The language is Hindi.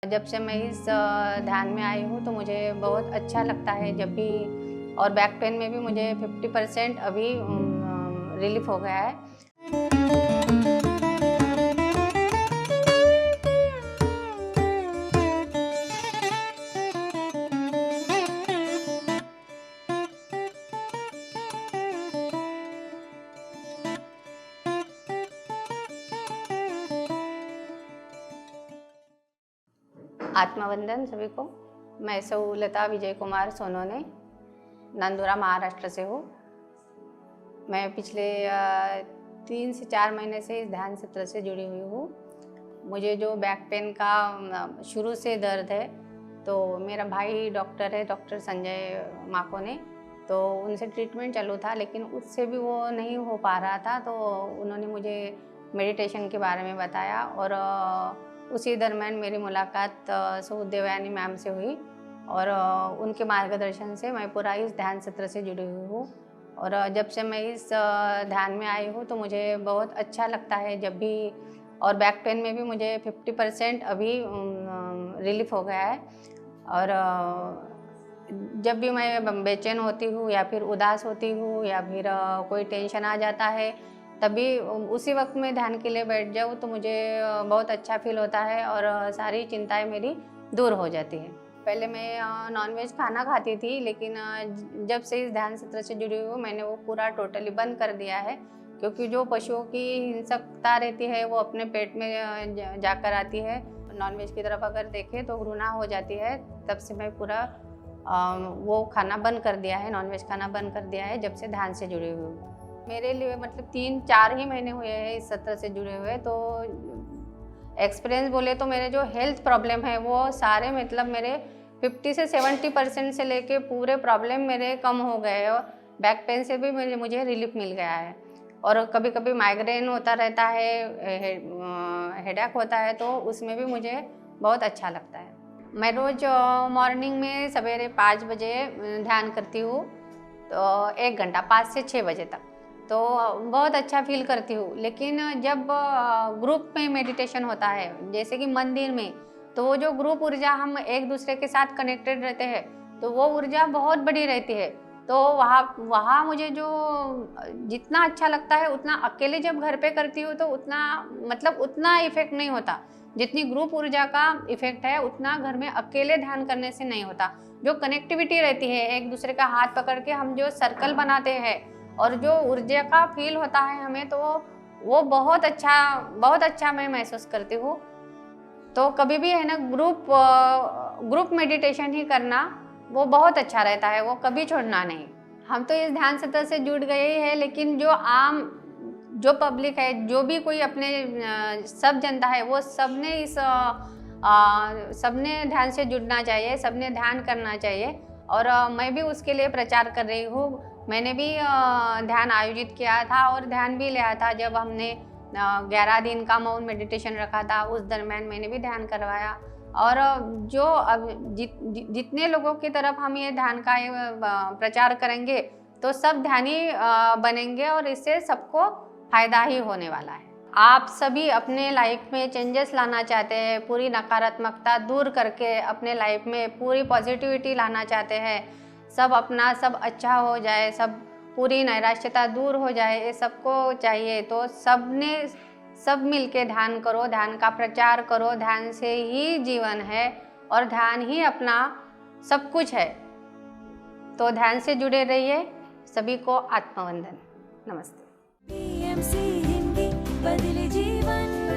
जब से मैं इस ध्यान में आई हूँ तो मुझे बहुत अच्छा लगता है जब भी, और बैक पेन में भी मुझे 50% अभी रिलीफ हो गया है। आत्मवंदन सभी को। मैं लता विजय कुमार सोनोने, नांदुरा महाराष्ट्र से हूँ। मैं पिछले 3 से 4 महीने से इस ध्यान सत्र से जुड़ी हुई हूँ। मुझे जो बैक पेन का शुरू से दर्द है, तो मेरा भाई डॉक्टर है, डॉक्टर संजय माकोने, तो उनसे ट्रीटमेंट चालू था, लेकिन उससे भी वो नहीं हो पा रहा था। तो उन्होंने मुझे मेडिटेशन के बारे में बताया और उसी दरम्यान मेरी मुलाकात देवयानी मैम से हुई और उनके मार्गदर्शन से मैं पूरा इस ध्यान सत्र से जुड़ी हुई हूँ। और जब से मैं इस ध्यान में आई हूँ तो मुझे बहुत अच्छा लगता है जब भी, और बैक पेन में भी मुझे 50% अभी रिलीफ हो गया है। और जब भी मैं बेचैन होती हूँ या फिर उदास होती हूँ या फिर कोई टेंशन आ जाता है, तभी उसी वक्त में ध्यान के लिए बैठ जाऊँ तो मुझे बहुत अच्छा फील होता है और सारी चिंताएं मेरी दूर हो जाती है। पहले मैं नॉनवेज खाना खाती थी, लेकिन जब से इस ध्यान सत्र से जुड़ी हुई हूँ मैंने वो पूरा टोटली बंद कर दिया है, क्योंकि जो पशुओं की हिंसकता रहती है वो अपने पेट में जाकर आती है। नॉनवेज की तरफ अगर देखें तो घृणा हो जाती है। तब से मैं पूरा वो खाना बंद कर दिया है, नॉनवेज खाना बंद कर दिया है जब से ध्यान से जुड़ी हुई हूँ। मेरे लिए मतलब 3-4 ही महीने हुए हैं इस सत्र से जुड़े हुए, तो एक्सपीरियंस बोले तो मेरे जो हेल्थ प्रॉब्लम है वो सारे मतलब मेरे 50 से 70% से लेके पूरे प्रॉब्लम मेरे कम हो गए हैं। और बैक पेन से भी मुझे रिलीफ मिल गया है। और कभी कभी माइग्रेन होता रहता है, हेडेक होता है, तो उसमें भी मुझे बहुत अच्छा लगता है। मैं रोज़ मॉर्निंग में सवेरे 5 बजे ध्यान करती हूँ, तो 1 घंटा 5 से 6 बजे तक, तो बहुत अच्छा फील करती हूँ। लेकिन जब ग्रुप में मेडिटेशन होता है, जैसे कि मंदिर में, तो वो जो ग्रुप ऊर्जा हम एक दूसरे के साथ कनेक्टेड रहते हैं, तो वो ऊर्जा बहुत बड़ी रहती है। तो वहाँ मुझे जो जितना अच्छा लगता है उतना अकेले जब घर पे करती हूँ तो उतना मतलब उतना इफेक्ट नहीं होता। जितनी ग्रुप ऊर्जा का इफेक्ट है उतना घर में अकेले ध्यान करने से नहीं होता। जो कनेक्टिविटी रहती है, एक दूसरे का हाथ पकड़ के हम जो सर्कल बनाते हैं और जो ऊर्जा का फील होता है हमें, तो वो बहुत अच्छा मैं महसूस करती हूँ। तो कभी भी है ना, ग्रुप मेडिटेशन ही करना वो बहुत अच्छा रहता है, वो कभी छोड़ना नहीं। हम तो इस ध्यान सत्र से जुड़ गए ही है, लेकिन जो पब्लिक है, जो भी कोई अपने सब जनता है, वो सबने ध्यान से जुड़ना चाहिए, सबने ध्यान करना चाहिए। और मैं भी उसके लिए प्रचार कर रही हूँ। मैंने भी ध्यान आयोजित किया था और ध्यान भी लिया था। जब हमने 11 दिन का मौन मेडिटेशन रखा था, उस दरम्यान मैंने भी ध्यान करवाया। और जो अब जितने लोगों की तरफ हम ये ध्यान का प्रचार करेंगे तो सब ध्यानी बनेंगे और इससे सबको फायदा ही होने वाला है। आप सभी अपने लाइफ में चेंजेस लाना चाहते हैं, पूरी नकारात्मकता दूर करके अपने लाइफ में पूरी पॉजिटिविटी लाना चाहते हैं, सब अच्छा हो जाए, सब पूरी नैराश्यता दूर हो जाए, ये सबको चाहिए। तो सब मिलके ध्यान करो, ध्यान का प्रचार करो। ध्यान से ही जीवन है और ध्यान ही अपना सब कुछ है। तो ध्यान से जुड़े रहिए। सभी को आत्मवंदन। नमस्ते। PMC हिंदी बदले जीवन।